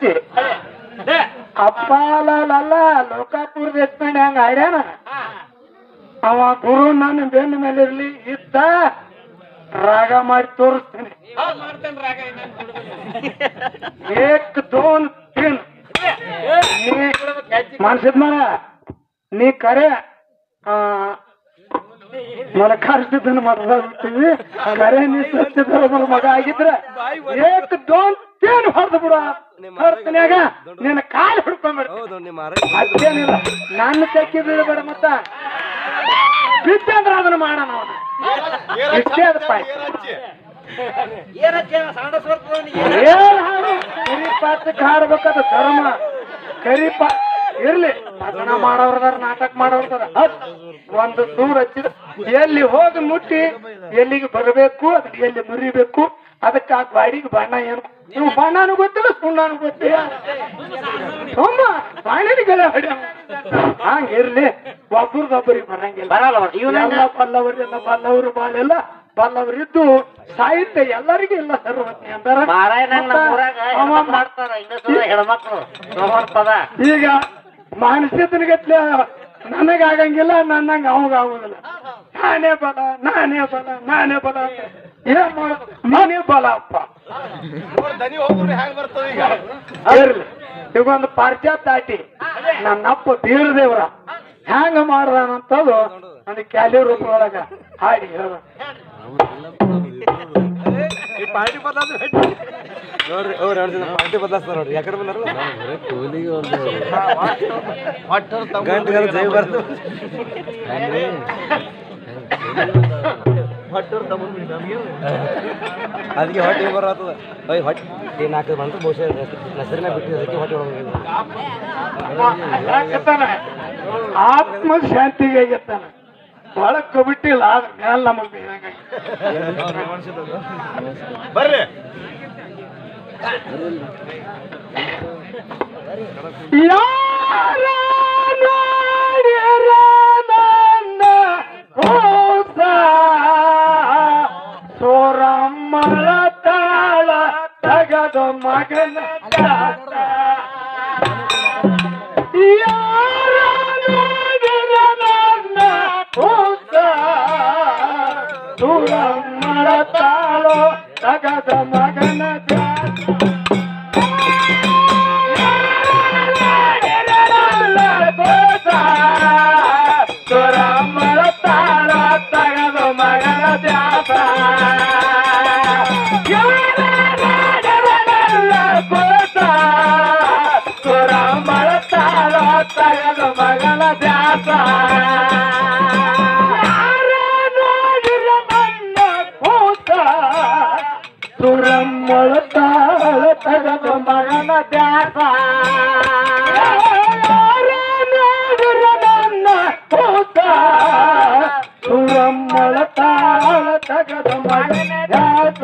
ಹಚ್ಚಿ ಅಪ್ಪಾಲಲ್ಲ ಲೋಕಾಪುರ ದೇಶಪಾಂಡೆ ಹಂಗ ಆಡ್ಯಾನ. ಅವ ಗುರು ನನ್ನ ಬೆನ್ನ ಮೇಲೆ ಇರ್ಲಿ ಇದ್ದ ರಾಗ ಮಾಡಿ ತೋರಿಸ್ತೀನಿ. ಏಕ್ ದೋನ್ ತಿನ್ ಮನ್ಸಿದ್ ಮರ ನೀ ಕರೆ ಮಲಕಾರಿಸಿದ್ದನ್ನು ಮಾತಾಡ್ತೀವಿ. ಕರೆ ನೀ ಸತ್ಯದ ಮಗ ಆಗಿದ್ರೆ ಏಕ್ ದೋನ್ ತೇನ್ ಹೊಡೆದು ಬಿಡ ಹೊರತನ್ಯಾಗ ನಿನ್ನ ಕಾಲು ಹಿಡ್ಕೊಂಡ್ಬಿಡ್ತೇನಿಲ್ಲ. ನನ್ನ ತೆಕ್ಕಿದ್ರೆ ಬೇಡ ಮತ್ತ ಬಿದ್ದಂದ್ರ ಅದನ್ನ ಮಾಡೋಣ. ಇಷ್ಟೇ ಅದ ಪಾತ್ರಕ್ಕೆ ಹಾಡ್ಬೇಕಾದ ಧರ್ಮ ಕರಿಪ ಇರ್ಲಿ. ಭಜನ ಮಾಡೋರ್ದಾರ ನಾಟಕ ಮಾಡೋರ್ದಾರ ಒಂದು ದೂರ ಹಚ್ಚಿದ ಎಲ್ಲಿ ಹೋಗಿ ಮುಟ್ಟಿ ಎಲ್ಲಿಗೆ ಬರಬೇಕು ಅದಕ್ಕೆ ಎಲ್ಲಿ ಮುರಿಬೇಕು. ಅದಕ್ಕೆ ಆ ಗಾಡಿಗೆ ಬಣ್ಣ ಏನು ನೀವು ಬಣ್ಣನೂ ಗೊತ್ತಿಲ್ಲ ಸುಣ್ಣನೂ ಗೊತ್ತಿಲ್ಲ. ಸೋಮ ಬಾಣಿಗೆಲ್ಲ ಹೊಡ್ಯ ಹಂಗಿರ್ಲಿ. ಒಬ್ಬರದೊಬ್ಬರಿಗೆ ಬರಂಗಿಲ್ಲ. ಎಲ್ಲ ಬಲ್ಲವರೆಲ್ಲ ಬಲ್ಲವರು ಬಾಳೆಲ್ಲ ಬಲ್ಲವರಿದ್ದು ಸಾಹಿತ್ಯ ಎಲ್ಲರಿಗೂ ಇಲ್ಲ ಸರ್ವಜ್ಞ ಅಂತಾರ. ಈಗ ಮಾನಸಿಕನಿಗತ್ಲೆ ನನಗಾಗಂಗಿಲ್ಲ, ನನ್ನಂಗ ಅವಾಗ ಆಗುದಿಲ್ಲ. ನಾನೇ ಬಲ ನಾನೇ ಬಲ ನಾನೇ ಬಲ ಏನ್ ಮಾಡೋದು ನಾನೇ ಬಲ ಅಪ್ಪ. ಇರ್ಲಿ ಈಗ ಒಂದು ಪಾರ್ಚಾತ್ ದಾಟಿ ನನ್ನಪ್ಪ ಬೀರದೇವ್ರ ಹ್ಯಾಂಗ ಮಾಡ್ದಾನಂತದು ಒಂದು ಕ್ಯಾಲಿ ರೂಪದೊಳಗ ಹಾಡಿ ಹೇಳ. ಪಾರ್ಟಿ ಪಾರ್ಟಿ ಬದಲಾಸ್ತಾರ ನೋಡ್ರಿ. ಯಾಕಡೆ ಬಂದಾರ ಜೈ ಬರ್ತು ಅದಕ್ಕೆ ಹೊಟ್ಟೆ ಬರತ್ತದ. ಹೊಟ್ಟೆ ನಾಲ್ಕು ಬಂತು ಬಹುಶಃ ನಸರಿನ ಬಿಟ್ಟು ಅದಕ್ಕೆ ಹೊಟ್ಟೆ ಆತ್ಮ ಶಾಂತಿಗೆ ಆಗತ್ತಾನ. ಒಳಕ್ ಬಿಟ್ಟಿಲ್ಲ ಆದ್ರೆ ಮ್ಯಾಲ ನಮಗ್ ಬರ್ರಿ. ಯಾರ ನನ್ನ ಸೋರಮ್ಮಳ ತಾಳ ತಗದ ಮಗನ ಯಾರ ನನ್ನ ಸೋರಮ್ಮಳ ತಾಳ ತಗದ ಮಗನ ಮಗನ ದ್ಯಾಸ ಸುರಮ್ಮಳ ತಾಳ ತಗದ ಮಗನ ದ್ಯಾಸ ನನ್ನ ಕೂತ ಸುರಮ್ಮಳ ತಾಳ ತಗದ ಮಗನ ದ್ಯಾಸ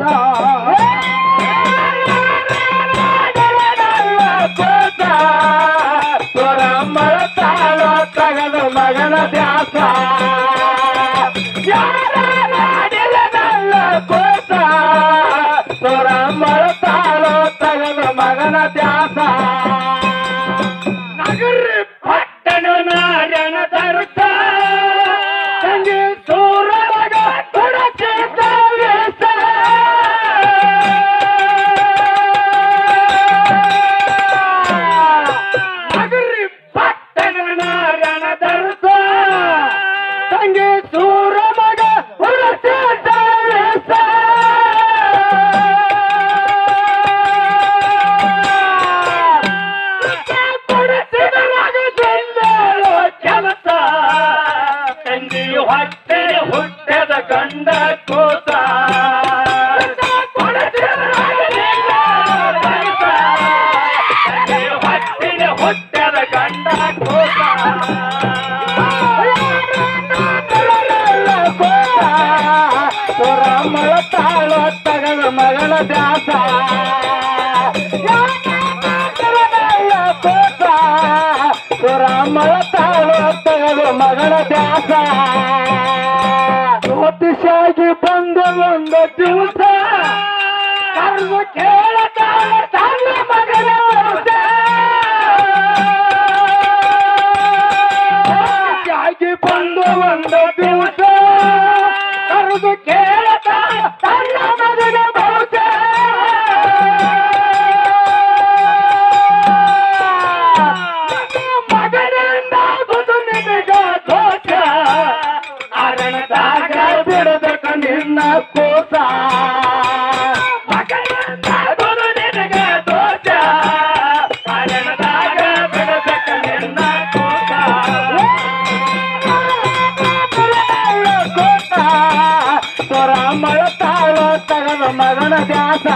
ಸುರಮ್ಮಳ ತಾಳ ತಗದ ಮಗನ ದ್ಯಾಸ ಯಾರ ನಾಡಿಲ ನನ್ನ ಕೂತ ಸುರಮ್ಮಳ ತಾಳ ತಗದ ಮಗನ ದ್ಯಾಸ ನಗರಿ ಪಟ್ಟಣ ನಾರಾಯಣ ತರುತ್ತ ಸಂಗಿ ಸೂರಗ ಕೊಡಚಿತ ನಗರಿ ಪಟ್ಟಣ ನಾರಾಯಣ ತರುತ್ತ ಸಂಗಿ ಸೂರಮಗ ಕೊಡಚಿತ ಹೊಟ್ಟೆ ಹುಟ್ಟದ ಗಂಡ ಕೂತ ಹೊಟ್ಟೆ ಹುಟ್ಟದ ಗಂಡ ಕೂತ ಸುರಮ್ಮಳ ತಾಳ ತಗದ ಮಗಳ ದ್ಯಾಸ ಕೂತ ಸುರಮ್ಮಳ ತಾಳ ತಗದ ಮಗಳ ದ್ಯಾಸ ಜ್ಯೋತಿಷಾಗಿ ಬಂದ ಒಂದು ದಿವಸ ಕರ್ಮ ಕೇಳತಾಳ ತನ್ನ ಮಗನ ದ್ಯಾಸ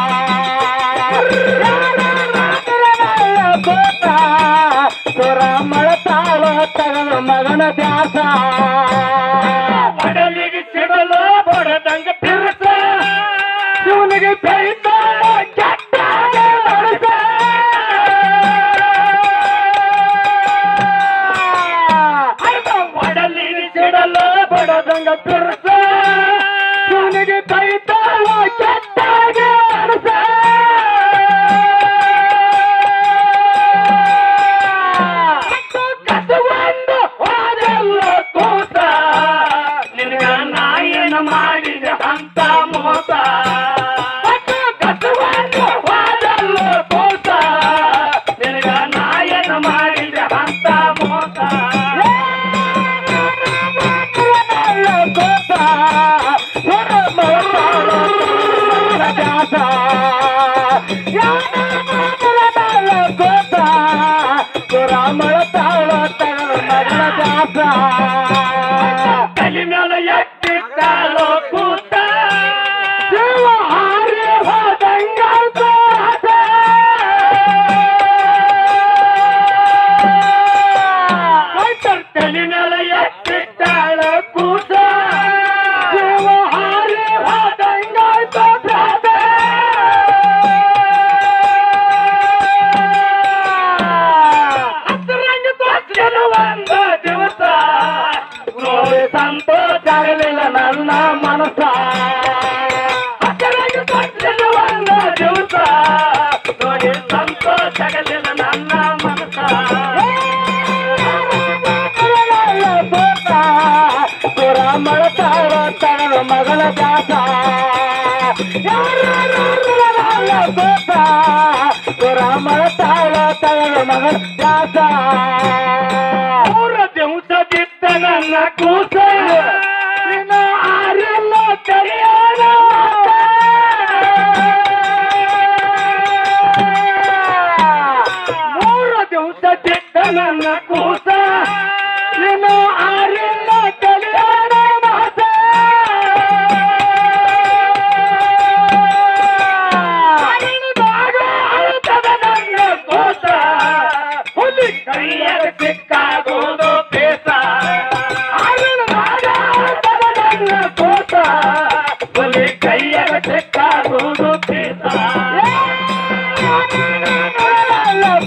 ಗೋತ ಸುರ ಮಳತಾಳ ತಗಲು ಮಗನ ದ್ಯಾಸ ಬಡಲಿಗೆ ಸಿಡಲು ಬಡದಂಗ ತಿರುಸ ಶಿವನಿಗೆ ಬೆಳೆದ ಕೆಟ್ಟ ನಡೆಸ ಬಡಲಿಗೆ ಸಿಡಲು ಬಡದಂಗ ತಿರುಸ ಶಿವನಿಗೆ ಬೆಳೆದ ಕೆಟ್ಟಾಗೆ ನಡೆಸ ಕಸುವಂದು ಹೋದೆಲ್ಲ ಕೂತ ನಿನಗ ನಾಯನ ಮಾಡಿದ ಅಂತ ಮೋಸ ಕಸುವಂದು ಹೋದೆಲ್ಲ ಕೂತ ನಿನಗ ನಾಯನ ಮಾಡಿದ ಅಂತ ಮೋಸ ಕೂತ ಕಲಿ ಮೇಲೆ ಎತ್ತಿದ್ದಾಳೋ ಕೂತ ಶಿವ ಹಾರಿ ಹೋದಂಗ ಕಲಿ ಮೇಲೆ ಎತ್ತಿದ್ದಾಳೋ ಕೂತ ಶಿವ ಹಾರಿ ಹೋದಂಗ ಹಸಿರಂಗ ತೋರಿಸಿದ ಒಂದು ದಿವಸ ನೋಡಿ ಸಂತೋಷ ಆಗಲಿಲ್ಲ ನನ್ನ ಮನಸ್ಸ ಹಸಿರಂಗ ತೋರಿಸಿದ ಒಂದು ದಿವಸ ನೋಡಿ ಸಂತೋಷ ಆಗಲಿಲ್ಲ ನನ್ನ ಮನಸ್ಸ ಸುರ ಮಳತಾಳ ತಗಲು ಮಗಳ ದಾಸ ಸುರ ಮಳತಾಳ ತಗಲು ಮಗಳ ದಾಸ ಮೂರ ದಿವಸದಿದ್ದ ನನ್ನ ಕೂಸ ನಿನ್ನ ಆರೆಲ್ಲ ಕರೆಯೋಣ ಮೂರ ದಿವಸದಿದ್ದ ನನ್ನ ಕೂಸ ನಿನ್ನ ಆರೆಲ್ಲ ಕರೆಯೋಣ ಮಾತ ನನ್ನ ಕೂಸ ಹುಲಿ ಕೈಯಾಗ ಸಿಕ್ಕಾಗೋದು ಪೇಸ ನನ್ನ ಕೂಸ ಹುಲಿ ಕೈಯಾಗ ಸಿಕ್ಕಾಗೋದು ಪೇಸ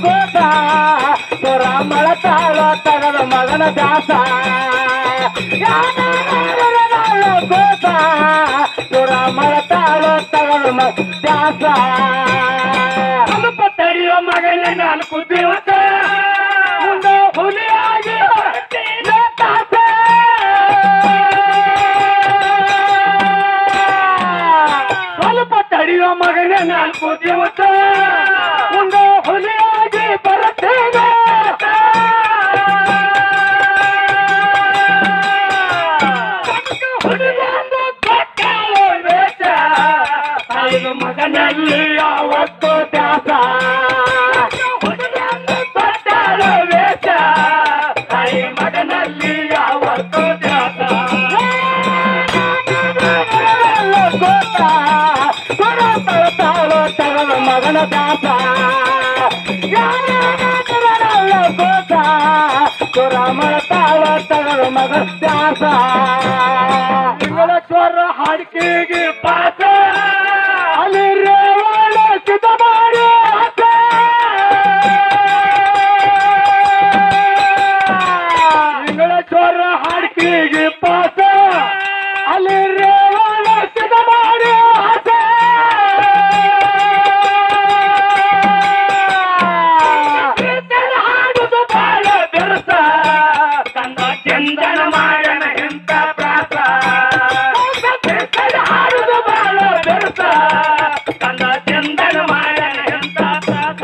ಕೂಸ ಸುರ ಮಳತಾಳ ತಗದ ಮಗನ ದಾಸ ಕೂಸ ಸುರ ಮಳತಾಳ ತಗದ ಮಗ ದಾಸ ಸ್ವಲ್ಪ ತಡೆಯೋ ಮಗನೇ ನಾನು ಕುದಿವತ್ತ ಮುಂದೆ ಹುಲಿಯಾಗಿ ಸ್ವಲ್ಪ ತಡೆಯೋ ಮಗನೇ ನಾನು ಕುದಿವತ್ತ ಮುಂದೆ ಹುಲಿಯಾಗಿ ಬರುತ್ತೇನೆ ಹುಡುಗಂದು ಕೊಟ್ಟಳು ವೇಷ ಐದು ಮಗನಲ್ಲಿ ಯಾವತ್ತು ದಾಸ ಹುಡುಗಂದು ಕೊಟ್ಟಳು ವೇಷ ಐ ಮಗನಲ್ಲಿ ಯಾವತ್ತು ದಾಸ ಗೋತ ಸುರ ಮಳತಾಳು ತಗಲು ಮಗನ ದಾಸ ಗೋತ ಸುರ ಮಳತಾಳು ತಗಲು ಮಗನ ದಾಸ ಇಂಗಳೇಶ್ವರ ಹಾಡಿಕೆಗೆ ಪಾಸ ಅಲ್ಲಿ ರೇವಣ ಸಿದ್ಧ ಮಾಡಿ ಇಂಗಳೇಶ್ವರ ಹಾಡಿಕೆಗೆ ಪಾಸ ಅಲ್ಲಿ ರೇವಣ ಸಿದ್ಧ ಮಾಡಿ ಹಾಡುದು ಬಾಳ ಬೆರಸ ಕಂದ ಚಂದನ ಮಾಡಣ ಎಂತ ಪ್ರಾಸ ಹಾಡುದು ಬಾಳ ಬೆರಸ ಕಂದ ಚಂದನ ಮಾಡಣ ಎಂತ ಪ್ರಾಸ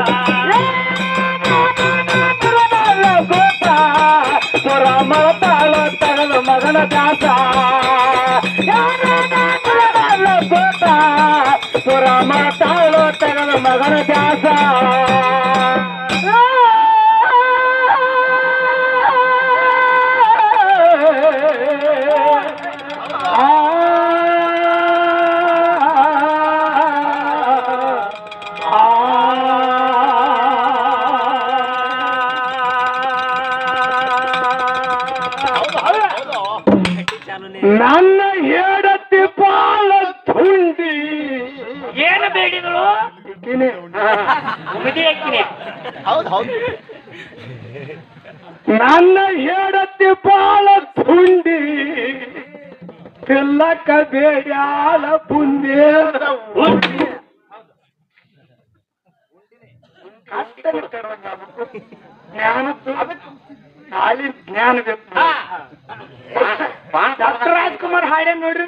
ಗೋತ ಸುರ ಮಳತಾಳ ತಗಲು ಮಗನ ದಾಸ ಗೋತ ಸುರ ಮಳತಾಳ ತಗಲು ಮಗನ ದಾಸ ನನ್ನ ಹೇಡತಿ ಬಾಳ ತುಂಡಿ ಏನು ಬೇಡಿದಳು ನನ್ನ ಹೇಡತಿ ಬಾಳ ತುಂಡಿ ತಿಲ್ಲಕ ಬೇಡ್ಯಾಳ ಬುಂದೇ ಜ್ಞಾನ ನಾಳಿ ಜ್ಞಾನ ಬೇಕು ಡಾಕ್ಟರ್ ರಾಜ್ಕುಮಾರ್ ಹಾಡ್ಯ ನೋಡ್ರಿ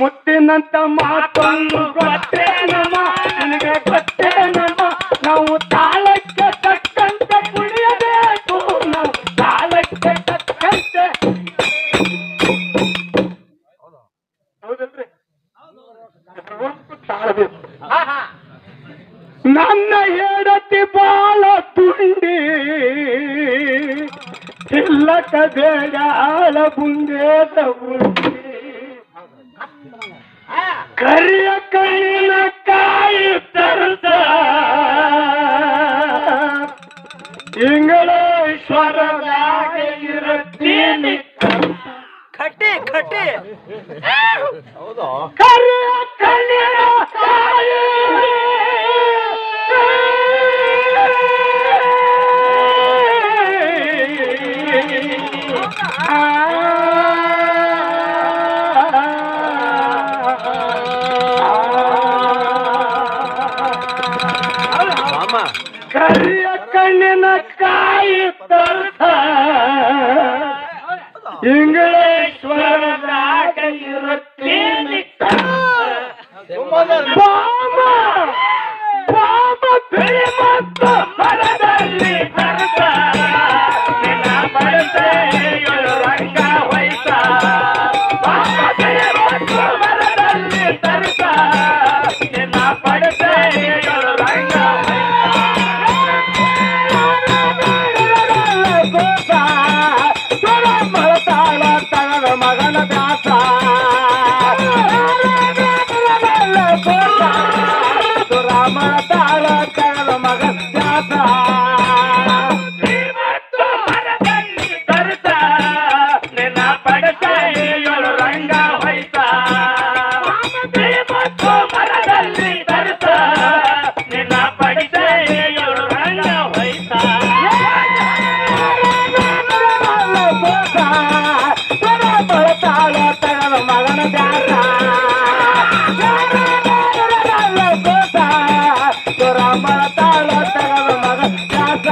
ಮುತ್ತಿನಂತ ಮಾತೊಂದು ಗೊತ್ತೇನಮ್ಮ ನಿನಗೆ ಗೊತ್ತೇನಮ್ಮ ನಾವು ತಾಳಕ್ಕೆ ತಕ್ಕಂತ ಕುಡಿಯಬೇಕು ನಾವು ತಾಳಕ್ಕೆ ತಕ್ಕಂತೆ ಹೌದಲ್ರಿ ತಾಳಬೇಕು ನನ್ನ ಹೇಡತಿ ಬಾಳ ತುಂಡಿ ತಿಲ್ಲಕ ಬೇಡ ಬುಂದೇದ ಬುಂಡಿ ಕರಿಯ ಕಣ್ಣಿನ ಕಾಯಿ ತರುತ್ತ ಇಂಗಳೇಶ್ವರದಾಗ ಇರುತ್ತೀನಿ ಕಟ್ಟಿ ಕಟ್ಟಿ ಕರಿಯ ಕಣ್ಣಿನ ಕಾಯಿ ಕರಿಯ ಕಣ್ಣಿನ ಕಾಯಿ ತರ್ಥ ಇಂಗಳೇಶ್ವರದಾಗ ಇರುತ್ತೀನಿ ಬಾಮ ಬಾಮ ಬೆಳೆ ಮತ್ತು ಮರದಲ್ಲಿ ತರ್ಥ ನಿನ್ನ ಬಡತೆ ರಂಗ ಹೊಯ್ತ ಬಾಮ ಬೆಳೆ ಮತ್ತು ಮರದಲ್ಲಿ ತರ್ಥ ನಿನ್ನ ಬಡತೆ ರಂಗ ಮಗನ ದಾಸ ರಾಮನ ತಾಳ ತಗದ ಮಗನ ದಾಸ ತರುತ್ತ ನಿನ್ನ ಪಡಸೆಯೊಳು ರಂಗ ಹೊಯ್ತ ಮರದಲ್ಲಿ ತರುತ್ತ ನಿನ್ನ ಪಡಿಸೆಯೊಳು ರಂಗ ಹೊಯ್ತ ಮಗನ ದಾಸ ರಾಮನ ತಾಳ ತಗದ ಮಗನ ದಾಸ